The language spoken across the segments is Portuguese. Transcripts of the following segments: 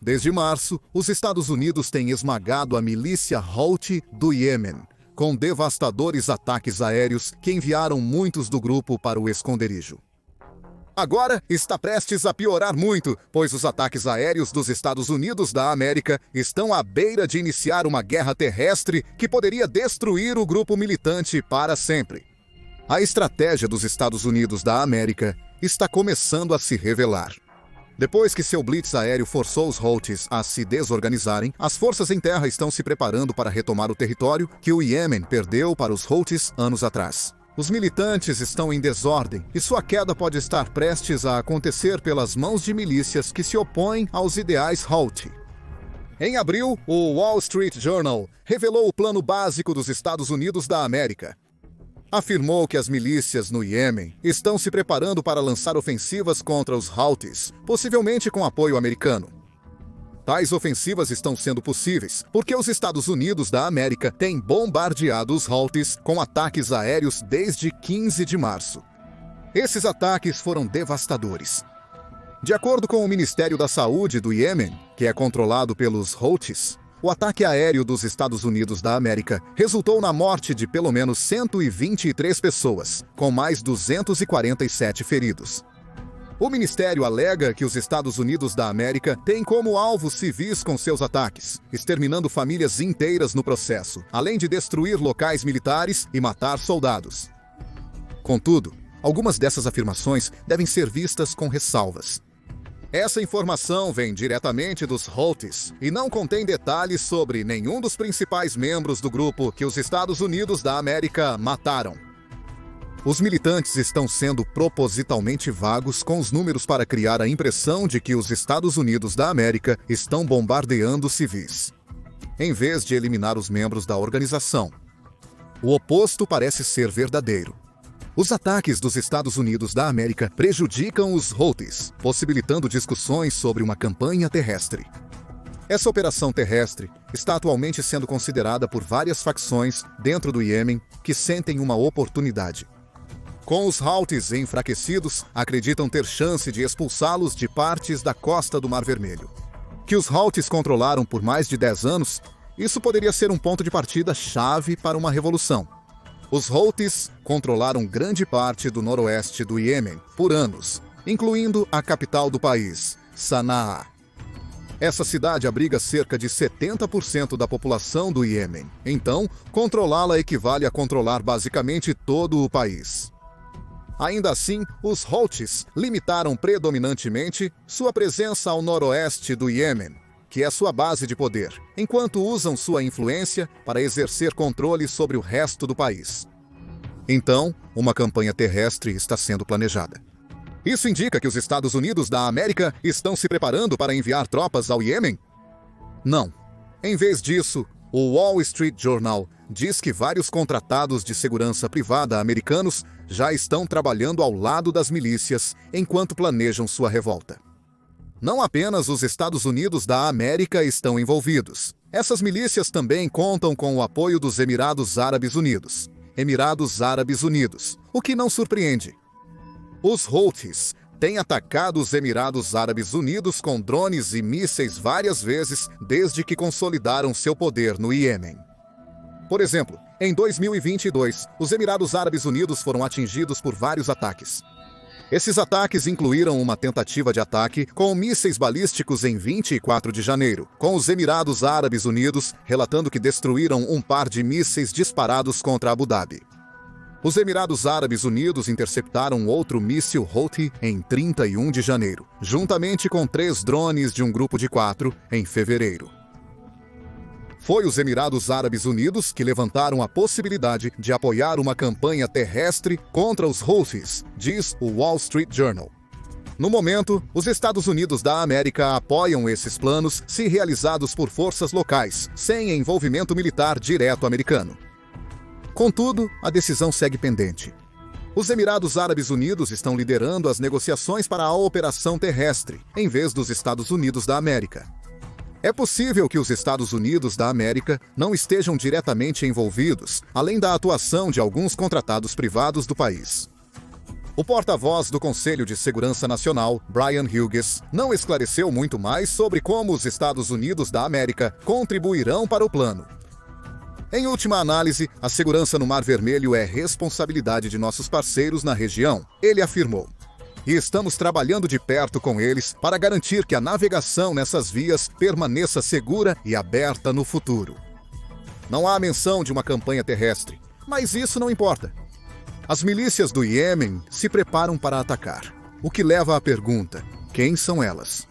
Desde março, os Estados Unidos têm esmagado a milícia Houthi do Iêmen, com devastadores ataques aéreos que enviaram muitos do grupo para o esconderijo. Agora está prestes a piorar muito, pois os ataques aéreos dos Estados Unidos da América estão à beira de iniciar uma guerra terrestre que poderia destruir o grupo militante para sempre. A estratégia dos Estados Unidos da América está começando a se revelar. Depois que seu blitz aéreo forçou os Houthis a se desorganizarem, as forças em terra estão se preparando para retomar o território que o Iêmen perdeu para os Houthis anos atrás. Os militantes estão em desordem e sua queda pode estar prestes a acontecer pelas mãos de milícias que se opõem aos ideais Houthi. Em abril, o Wall Street Journal revelou o plano básico dos Estados Unidos da América. Afirmou que as milícias no Iêmen estão se preparando para lançar ofensivas contra os Houthis, possivelmente com apoio americano. Tais ofensivas estão sendo possíveis porque os Estados Unidos da América têm bombardeado os Houthis com ataques aéreos desde 15 de março. Esses ataques foram devastadores. De acordo com o Ministério da Saúde do Iêmen, que é controlado pelos Houthis, o ataque aéreo dos Estados Unidos da América resultou na morte de pelo menos 123 pessoas, com mais 247 feridos. O ministério alega que os Estados Unidos da América têm como alvo civis com seus ataques, exterminando famílias inteiras no processo, além de destruir locais militares e matar soldados. Contudo, algumas dessas afirmações devem ser vistas com ressalvas. Essa informação vem diretamente dos Houthis e não contém detalhes sobre nenhum dos principais membros do grupo que os Estados Unidos da América mataram. Os militantes estão sendo propositalmente vagos com os números para criar a impressão de que os Estados Unidos da América estão bombardeando civis, em vez de eliminar os membros da organização. O oposto parece ser verdadeiro. Os ataques dos Estados Unidos da América prejudicam os Houthis, possibilitando discussões sobre uma campanha terrestre. Essa operação terrestre está atualmente sendo considerada por várias facções dentro do Iêmen que sentem uma oportunidade. Com os Houthis enfraquecidos, acreditam ter chance de expulsá-los de partes da costa do Mar Vermelho. Que os Houthis controlaram por mais de 10 anos, isso poderia ser um ponto de partida chave para uma revolução. Os Houthis controlaram grande parte do noroeste do Iêmen por anos, incluindo a capital do país, Sanaa. Essa cidade abriga cerca de 70% da população do Iêmen, então controlá-la equivale a controlar basicamente todo o país. Ainda assim, os Houthis limitaram predominantemente sua presença ao noroeste do Iêmen, que é sua base de poder, enquanto usam sua influência para exercer controle sobre o resto do país. Então, uma campanha terrestre está sendo planejada. Isso indica que os Estados Unidos da América estão se preparando para enviar tropas ao Iêmen? Não. Em vez disso, o Wall Street Journal diz que vários contratados de segurança privada americanos já estão trabalhando ao lado das milícias enquanto planejam sua revolta. Não apenas os Estados Unidos da América estão envolvidos. Essas milícias também contam com o apoio dos Emirados Árabes Unidos. O que não surpreende. Os Houthis têm atacado os Emirados Árabes Unidos com drones e mísseis várias vezes desde que consolidaram seu poder no Iêmen. Por exemplo, em 2022, os Emirados Árabes Unidos foram atingidos por vários ataques. Esses ataques incluíram uma tentativa de ataque com mísseis balísticos em 24 de janeiro, com os Emirados Árabes Unidos relatando que destruíram um par de mísseis disparados contra Abu Dhabi. Os Emirados Árabes Unidos interceptaram outro míssil Houthi em 31 de janeiro, juntamente com 3 drones de um grupo de 4 em fevereiro. Foi os Emirados Árabes Unidos que levantaram a possibilidade de apoiar uma campanha terrestre contra os Houthis, diz o Wall Street Journal. No momento, os Estados Unidos da América apoiam esses planos se realizados por forças locais, sem envolvimento militar direto americano. Contudo, a decisão segue pendente. Os Emirados Árabes Unidos estão liderando as negociações para a operação terrestre, em vez dos Estados Unidos da América. É possível que os Estados Unidos da América não estejam diretamente envolvidos, além da atuação de alguns contratados privados do país. O porta-voz do Conselho de Segurança Nacional, Brian Hughes, não esclareceu muito mais sobre como os Estados Unidos da América contribuirão para o plano. Em última análise, a segurança no Mar Vermelho é responsabilidade de nossos parceiros na região, ele afirmou. E estamos trabalhando de perto com eles para garantir que a navegação nessas vias permaneça segura e aberta no futuro. Não há menção de uma campanha terrestre, mas isso não importa. As milícias do Iêmen se preparam para atacar, o que leva à pergunta: quem são elas?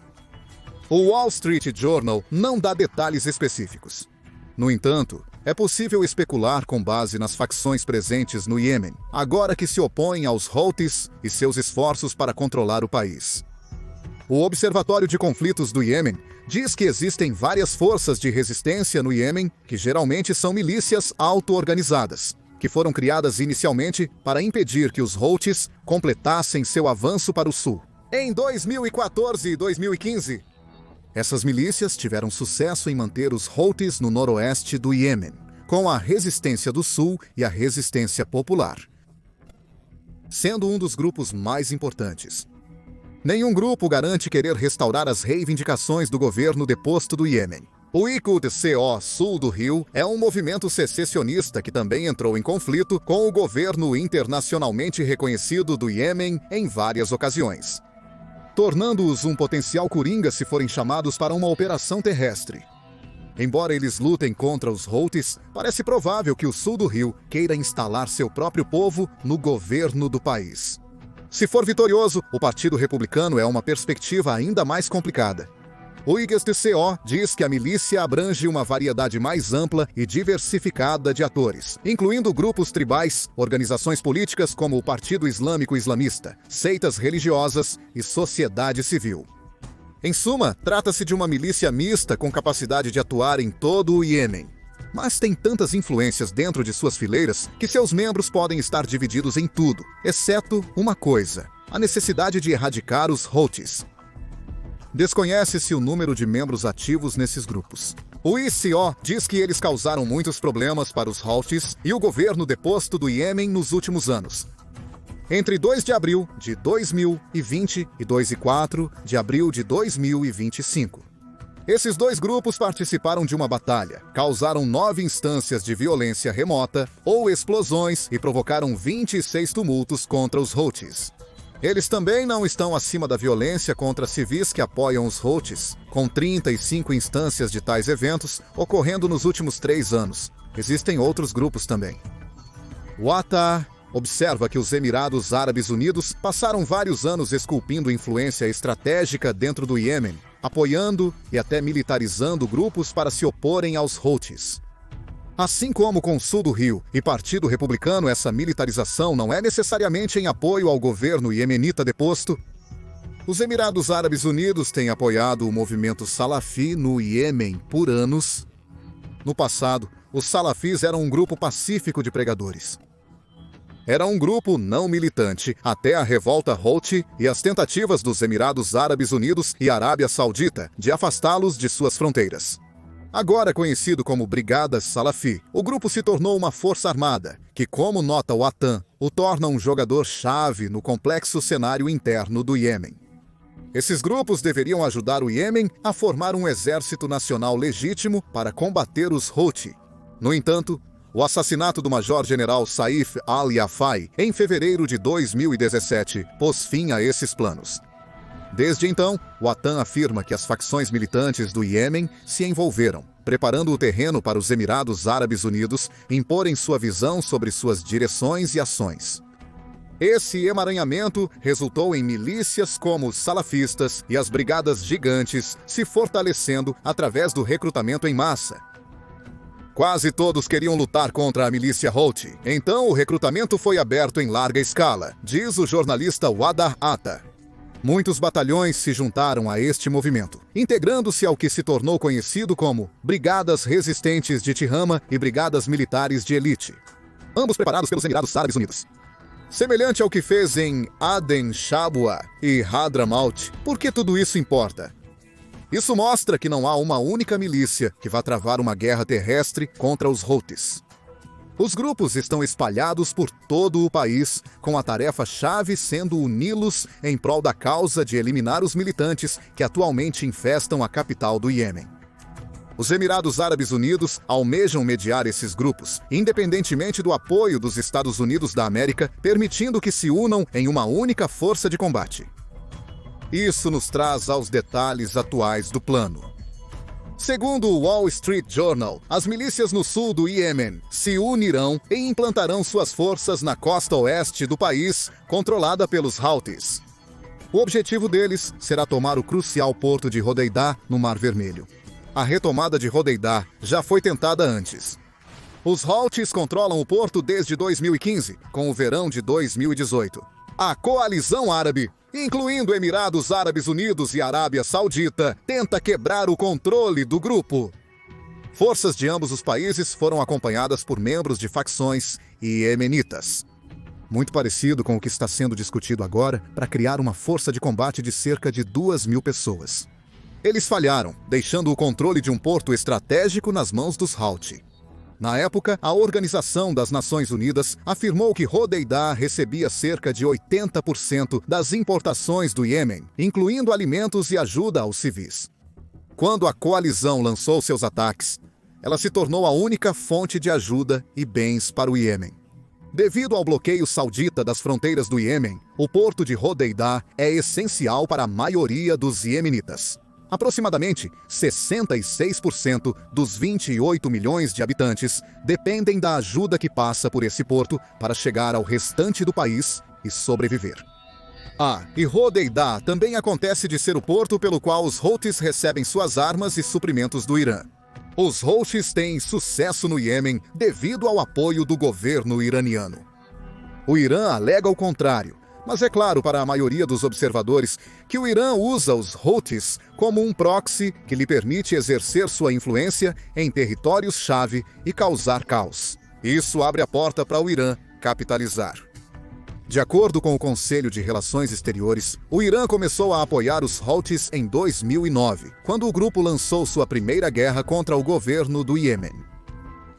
O Wall Street Journal não dá detalhes específicos. No entanto, é possível especular com base nas facções presentes no Iêmen, agora que se opõem aos Houthis e seus esforços para controlar o país. O Observatório de Conflitos do Iêmen diz que existem várias forças de resistência no Iêmen, que geralmente são milícias auto-organizadas, que foram criadas inicialmente para impedir que os Houthis completassem seu avanço para o sul. Em 2014 e 2015, essas milícias tiveram sucesso em manter os Houthis no noroeste do Iêmen, com a resistência do sul e a resistência popular, sendo um dos grupos mais importantes. Nenhum grupo garante querer restaurar as reivindicações do governo deposto do Iêmen. O IQDCO Sul do Rio é um movimento secessionista que também entrou em conflito com o governo internacionalmente reconhecido do Iêmen em várias ocasiões, tornando-os um potencial coringa se forem chamados para uma operação terrestre. Embora eles lutem contra os Houthis, parece provável que o sul do Rio queira instalar seu próprio povo no governo do país. Se for vitorioso, o Partido Republicano é uma perspectiva ainda mais complicada. O IQDCO diz que a milícia abrange uma variedade mais ampla e diversificada de atores, incluindo grupos tribais, organizações políticas como o Partido Islâmico Islamista, seitas religiosas e sociedade civil. Em suma, trata-se de uma milícia mista com capacidade de atuar em todo o Iêmen. Mas tem tantas influências dentro de suas fileiras que seus membros podem estar divididos em tudo, exceto uma coisa: a necessidade de erradicar os Houthis. Desconhece-se o número de membros ativos nesses grupos. O ICO diz que eles causaram muitos problemas para os Houthis e o governo deposto do Iêmen nos últimos anos. Entre 2 de abril de 2020 e 2 e 4 de abril de 2025. Esses dois grupos participaram de uma batalha, causaram 9 instâncias de violência remota ou explosões e provocaram 26 tumultos contra os Houthis. Eles também não estão acima da violência contra civis que apoiam os Houthis, com 35 instâncias de tais eventos ocorrendo nos últimos 3 anos. Existem outros grupos também. O ATA observa que os Emirados Árabes Unidos passaram vários anos esculpindo influência estratégica dentro do Iêmen, apoiando e até militarizando grupos para se oporem aos Houthis. Assim como com o sul do Rio e Partido Republicano, essa militarização não é necessariamente em apoio ao governo iemenita deposto. Os Emirados Árabes Unidos têm apoiado o movimento Salafi no Iêmen por anos. No passado, os Salafis eram um grupo pacífico de pregadores. Era um grupo não militante até a revolta Houthi e as tentativas dos Emirados Árabes Unidos e Arábia Saudita de afastá-los de suas fronteiras. Agora conhecido como Brigada Salafi, o grupo se tornou uma força armada, que, como nota o ATAN, o torna um jogador-chave no complexo cenário interno do Iêmen. Esses grupos deveriam ajudar o Iêmen a formar um exército nacional legítimo para combater os Houthi. No entanto, o assassinato do Major-General Saif al-Yafai, em fevereiro de 2017, pôs fim a esses planos. Desde então, o ATAN afirma que as facções militantes do Iêmen se envolveram, preparando o terreno para os Emirados Árabes Unidos imporem sua visão sobre suas direções e ações. Esse emaranhamento resultou em milícias como os salafistas e as brigadas gigantes se fortalecendo através do recrutamento em massa. Quase todos queriam lutar contra a milícia Houthi, então o recrutamento foi aberto em larga escala, diz o jornalista Wadar Atta. Muitos batalhões se juntaram a este movimento, integrando-se ao que se tornou conhecido como Brigadas Resistentes de Tihama e Brigadas Militares de Elite, ambos preparados pelos Emirados Árabes Unidos. Semelhante ao que fez em Aden Shabwa e Hadramaut, por que tudo isso importa? Isso mostra que não há uma única milícia que vá travar uma guerra terrestre contra os Houthis. Os grupos estão espalhados por todo o país, com a tarefa-chave sendo uni-los em prol da causa de eliminar os militantes que atualmente infestam a capital do Iêmen. Os Emirados Árabes Unidos almejam mediar esses grupos, independentemente do apoio dos Estados Unidos da América, permitindo que se unam em uma única força de combate. Isso nos traz aos detalhes atuais do plano. Segundo o Wall Street Journal, as milícias no sul do Iêmen se unirão e implantarão suas forças na costa oeste do país, controlada pelos Houthis. O objetivo deles será tomar o crucial porto de Hodeidah, no Mar Vermelho. A retomada de Hodeidah já foi tentada antes. Os Houthis controlam o porto desde 2015, com o verão de 2018. A coalizão árabe, incluindo Emirados Árabes Unidos e Arábia Saudita, tenta quebrar o controle do grupo. Forças de ambos os países foram acompanhadas por membros de facções iemenitas. Muito parecido com o que está sendo discutido agora para criar uma força de combate de cerca de 2.000 pessoas. Eles falharam, deixando o controle de um porto estratégico nas mãos dos Houthi. Na época, a Organização das Nações Unidas afirmou que Hodeidah recebia cerca de 80% das importações do Iêmen, incluindo alimentos e ajuda aos civis. Quando a coalizão lançou seus ataques, ela se tornou a única fonte de ajuda e bens para o Iêmen. Devido ao bloqueio saudita das fronteiras do Iêmen, o porto de Hodeidah é essencial para a maioria dos iemenitas. Aproximadamente 66% dos 28 milhões de habitantes dependem da ajuda que passa por esse porto para chegar ao restante do país e sobreviver. E Hodeidah também acontece de ser o porto pelo qual os Houthis recebem suas armas e suprimentos do Irã. Os Houthis têm sucesso no Iêmen devido ao apoio do governo iraniano. O Irã alega o contrário, mas é claro para a maioria dos observadores que o Irã usa os Houthis como um proxy que lhe permite exercer sua influência em territórios-chave e causar caos. Isso abre a porta para o Irã capitalizar. De acordo com o Conselho de Relações Exteriores, o Irã começou a apoiar os Houthis em 2009, quando o grupo lançou sua primeira guerra contra o governo do Iêmen.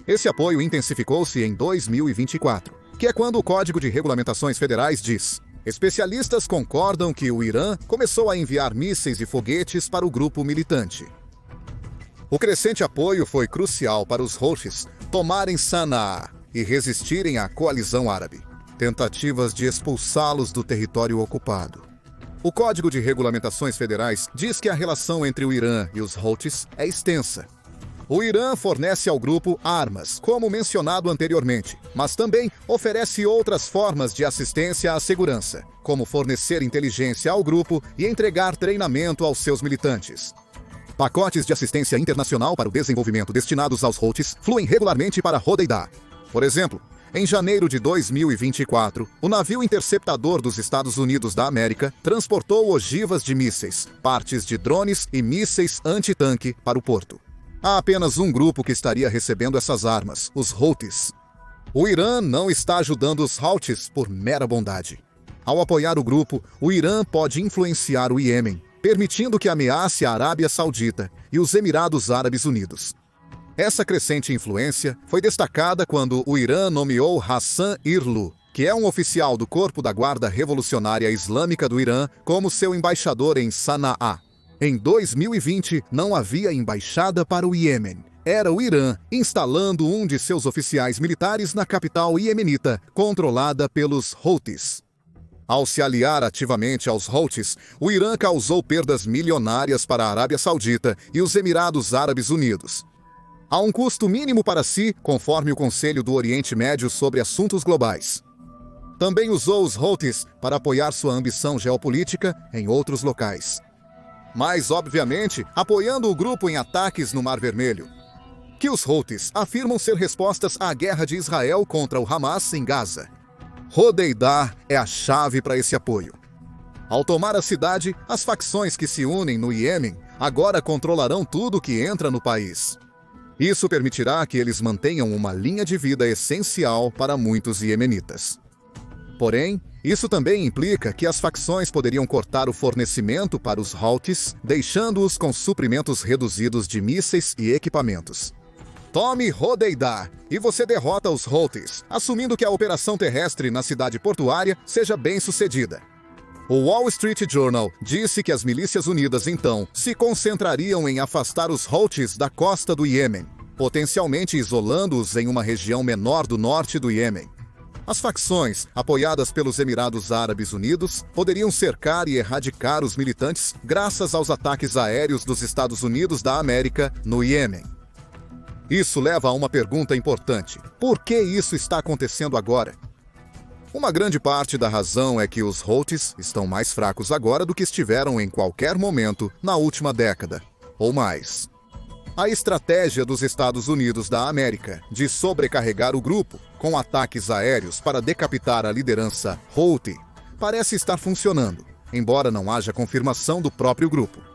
Esse apoio intensificou-se em 2024, que é quando o Código de Regulamentações Federais diz: especialistas concordam que o Irã começou a enviar mísseis e foguetes para o grupo militante. O crescente apoio foi crucial para os Houthis tomarem Sanaa e resistirem à coalizão árabe. Tentativas de expulsá-los do território ocupado. O Código de Regulamentações Federais diz que a relação entre o Irã e os Houthis é extensa. O Irã fornece ao grupo armas, como mencionado anteriormente, mas também oferece outras formas de assistência à segurança, como fornecer inteligência ao grupo e entregar treinamento aos seus militantes. Pacotes de assistência internacional para o desenvolvimento destinados aos Houthis fluem regularmente para Hodeidah. Por exemplo, em janeiro de 2024, o navio interceptador dos Estados Unidos da América transportou ogivas de mísseis, partes de drones e mísseis antitanque para o porto. Há apenas um grupo que estaria recebendo essas armas, os Houthis. O Irã não está ajudando os Houthis por mera bondade. Ao apoiar o grupo, o Irã pode influenciar o Iêmen, permitindo que ameace a Arábia Saudita e os Emirados Árabes Unidos. Essa crescente influência foi destacada quando o Irã nomeou Hassan Irlu, que é um oficial do Corpo da Guarda Revolucionária Islâmica do Irã, como seu embaixador em Sanaa. Em 2020, não havia embaixada para o Iêmen. Era o Irã instalando um de seus oficiais militares na capital iemenita, controlada pelos Houthis. Ao se aliar ativamente aos Houthis, o Irã causou perdas milionárias para a Arábia Saudita e os Emirados Árabes Unidos. Há um custo mínimo para si, conforme o Conselho do Oriente Médio sobre Assuntos Globais. Também usou os Houthis para apoiar sua ambição geopolítica em outros locais. Mas, obviamente, apoiando o grupo em ataques no Mar Vermelho, que os Houthis afirmam ser respostas à guerra de Israel contra o Hamas em Gaza. Hodeidah é a chave para esse apoio. Ao tomar a cidade, as facções que se unem no Iêmen agora controlarão tudo que entra no país. Isso permitirá que eles mantenham uma linha de vida essencial para muitos iemenitas. Porém, isso também implica que as facções poderiam cortar o fornecimento para os Houthis, deixando-os com suprimentos reduzidos de mísseis e equipamentos. Tome Hodeidah e você derrota os Houthis, assumindo que a operação terrestre na cidade portuária seja bem sucedida. O Wall Street Journal disse que as Milícias Unidas, então, se concentrariam em afastar os Houthis da costa do Iêmen, potencialmente isolando-os em uma região menor do norte do Iêmen. As facções, apoiadas pelos Emirados Árabes Unidos, poderiam cercar e erradicar os militantes graças aos ataques aéreos dos Estados Unidos da América no Iêmen. Isso leva a uma pergunta importante: por que isso está acontecendo agora? Uma grande parte da razão é que os Houthis estão mais fracos agora do que estiveram em qualquer momento na última década, ou mais. A estratégia dos Estados Unidos da América de sobrecarregar o grupo com ataques aéreos para decapitar a liderança Houthi parece estar funcionando, embora não haja confirmação do próprio grupo.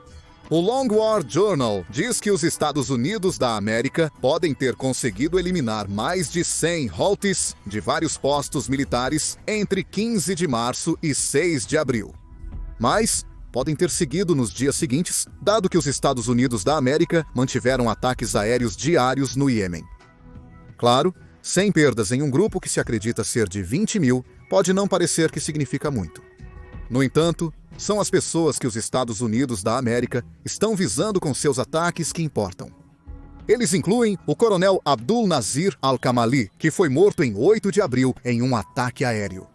O Long War Journal diz que os Estados Unidos da América podem ter conseguido eliminar mais de 100 Houthis de vários postos militares entre 15 de março e 6 de abril. Mas podem ter seguido nos dias seguintes, dado que os Estados Unidos da América mantiveram ataques aéreos diários no Iêmen. Claro, sem perdas em um grupo que se acredita ser de 20 mil, pode não parecer que significa muito. No entanto, são as pessoas que os Estados Unidos da América estão visando com seus ataques que importam. Eles incluem o coronel Abdul Nazir Al-Kamali, que foi morto em 8 de abril em um ataque aéreo.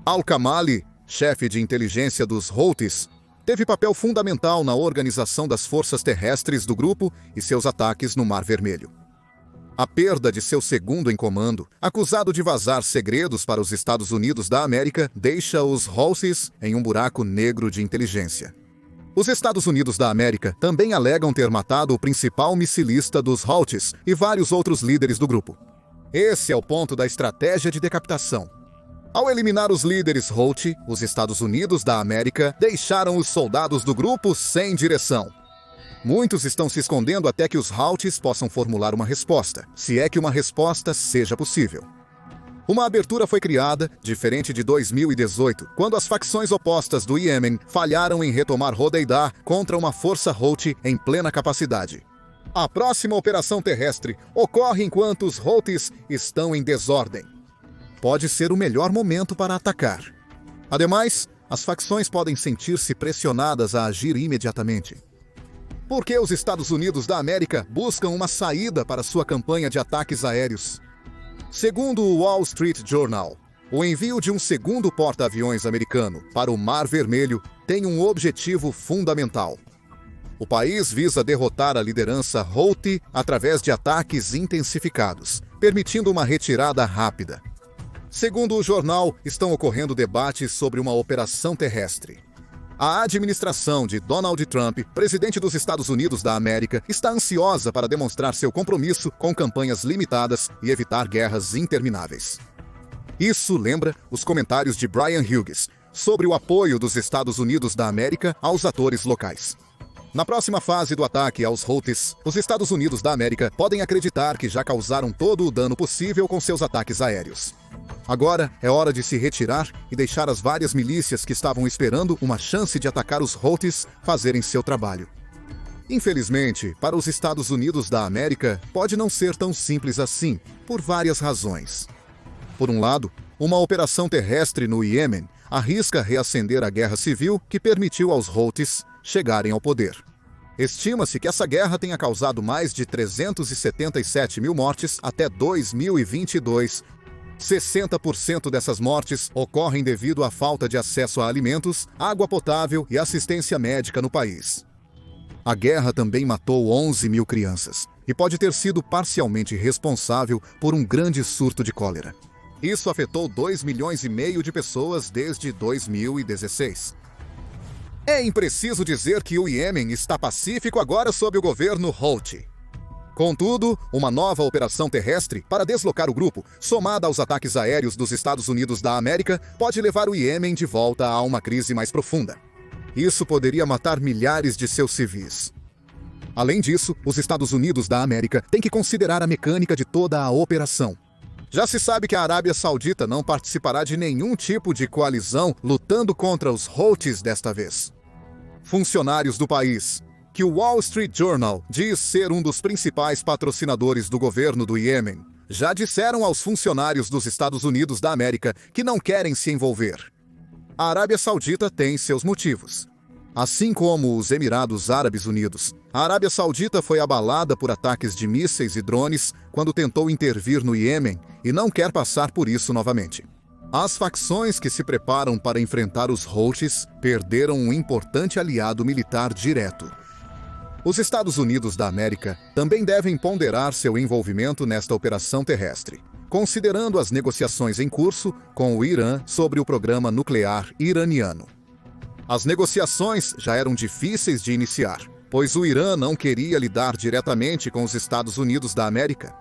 Al-Kamali, chefe de inteligência dos Houthis, teve papel fundamental na organização das forças terrestres do grupo e seus ataques no Mar Vermelho. A perda de seu segundo em comando, acusado de vazar segredos para os Estados Unidos da América, deixa os Houthis em um buraco negro de inteligência. Os Estados Unidos da América também alegam ter matado o principal missilista dos Houthis e vários outros líderes do grupo. Esse é o ponto da estratégia de decapitação. Ao eliminar os líderes Houthi, os Estados Unidos da América deixaram os soldados do grupo sem direção. Muitos estão se escondendo até que os Houthis possam formular uma resposta, se é que uma resposta seja possível. Uma abertura foi criada, diferente de 2018, quando as facções opostas do Iêmen falharam em retomar Hodeidah contra uma força Houthi em plena capacidade. A próxima operação terrestre ocorre enquanto os Houthis estão em desordem. Pode ser o melhor momento para atacar. Ademais, as facções podem sentir-se pressionadas a agir imediatamente. Por que os Estados Unidos da América buscam uma saída para sua campanha de ataques aéreos? Segundo o Wall Street Journal, o envio de um segundo porta-aviões americano para o Mar Vermelho tem um objetivo fundamental. O país visa derrotar a liderança Houthi através de ataques intensificados, permitindo uma retirada rápida. Segundo o jornal, estão ocorrendo debates sobre uma operação terrestre. A administração de Donald Trump, presidente dos Estados Unidos da América, está ansiosa para demonstrar seu compromisso com campanhas limitadas e evitar guerras intermináveis. Isso lembra os comentários de Brian Hughes sobre o apoio dos Estados Unidos da América aos atores locais. Na próxima fase do ataque aos Houthis, os Estados Unidos da América podem acreditar que já causaram todo o dano possível com seus ataques aéreos. Agora é hora de se retirar e deixar as várias milícias que estavam esperando uma chance de atacar os Houthis fazerem seu trabalho. Infelizmente, para os Estados Unidos da América, pode não ser tão simples assim, por várias razões. Por um lado, uma operação terrestre no Iêmen arrisca reacender a guerra civil que permitiu aos Houthis chegarem ao poder. Estima-se que essa guerra tenha causado mais de 377 mil mortes até 2022. 60% dessas mortes ocorrem devido à falta de acesso a alimentos, água potável e assistência médica no país. A guerra também matou 11 mil crianças e pode ter sido parcialmente responsável por um grande surto de cólera. Isso afetou 2,5 milhões de pessoas desde 2016. É impreciso dizer que o Iêmen está pacífico agora sob o governo Houthi. Contudo, uma nova operação terrestre para deslocar o grupo, somada aos ataques aéreos dos Estados Unidos da América, pode levar o Iêmen de volta a uma crise mais profunda. Isso poderia matar milhares de seus civis. Além disso, os Estados Unidos da América têm que considerar a mecânica de toda a operação. Já se sabe que a Arábia Saudita não participará de nenhum tipo de coalizão lutando contra os Houthis desta vez. Funcionários do país, que o Wall Street Journal diz ser um dos principais patrocinadores do governo do Iêmen, já disseram aos funcionários dos Estados Unidos da América que não querem se envolver. A Arábia Saudita tem seus motivos. Assim como os Emirados Árabes Unidos, a Arábia Saudita foi abalada por ataques de mísseis e drones quando tentou intervir no Iêmen e não quer passar por isso novamente. As facções que se preparam para enfrentar os Houthis perderam um importante aliado militar direto. Os Estados Unidos da América também devem ponderar seu envolvimento nesta operação terrestre, considerando as negociações em curso com o Irã sobre o programa nuclear iraniano. As negociações já eram difíceis de iniciar, pois o Irã não queria lidar diretamente com os Estados Unidos da América.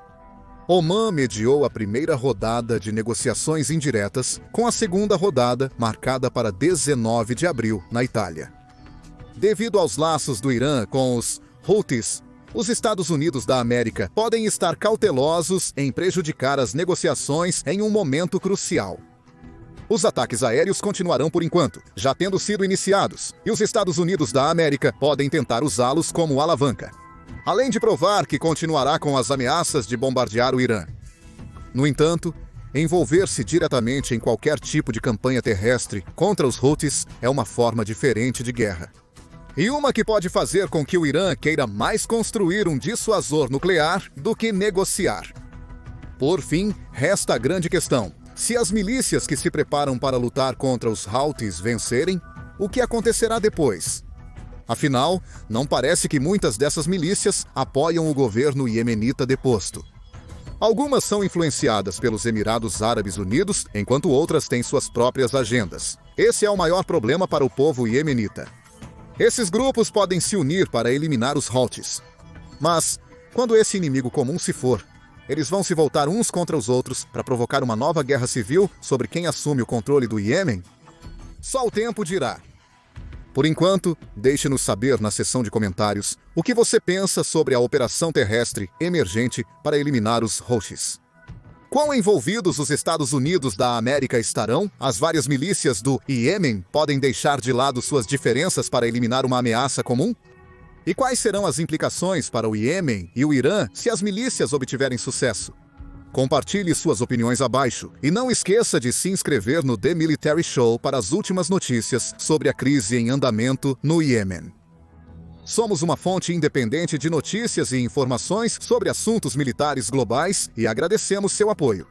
Omã mediou a primeira rodada de negociações indiretas, com a segunda rodada marcada para 19 de abril, na Itália. Devido aos laços do Irã com os Houthis, os Estados Unidos da América podem estar cautelosos em prejudicar as negociações em um momento crucial. Os ataques aéreos continuarão por enquanto, já tendo sido iniciados, e os Estados Unidos da América podem tentar usá-los como alavanca, além de provar que continuará com as ameaças de bombardear o Irã. No entanto, envolver-se diretamente em qualquer tipo de campanha terrestre contra os Houthis é uma forma diferente de guerra. E uma que pode fazer com que o Irã queira mais construir um dissuasor nuclear do que negociar. Por fim, resta a grande questão: se as milícias que se preparam para lutar contra os Houthis vencerem, o que acontecerá depois? Afinal, não parece que muitas dessas milícias apoiam o governo iemenita deposto. Algumas são influenciadas pelos Emirados Árabes Unidos, enquanto outras têm suas próprias agendas. Esse é o maior problema para o povo iemenita. Esses grupos podem se unir para eliminar os Houthis. Mas, quando esse inimigo comum se for, eles vão se voltar uns contra os outros para provocar uma nova guerra civil sobre quem assume o controle do Iêmen? Só o tempo dirá. Por enquanto, deixe-nos saber na seção de comentários o que você pensa sobre a operação terrestre emergente para eliminar os Houthis. Quão envolvidos os Estados Unidos da América estarão? As várias milícias do Iêmen podem deixar de lado suas diferenças para eliminar uma ameaça comum? E quais serão as implicações para o Iêmen e o Irã se as milícias obtiverem sucesso? Compartilhe suas opiniões abaixo e não esqueça de se inscrever no The Military Show para as últimas notícias sobre a crise em andamento no Iêmen. Somos uma fonte independente de notícias e informações sobre assuntos militares globais e agradecemos seu apoio.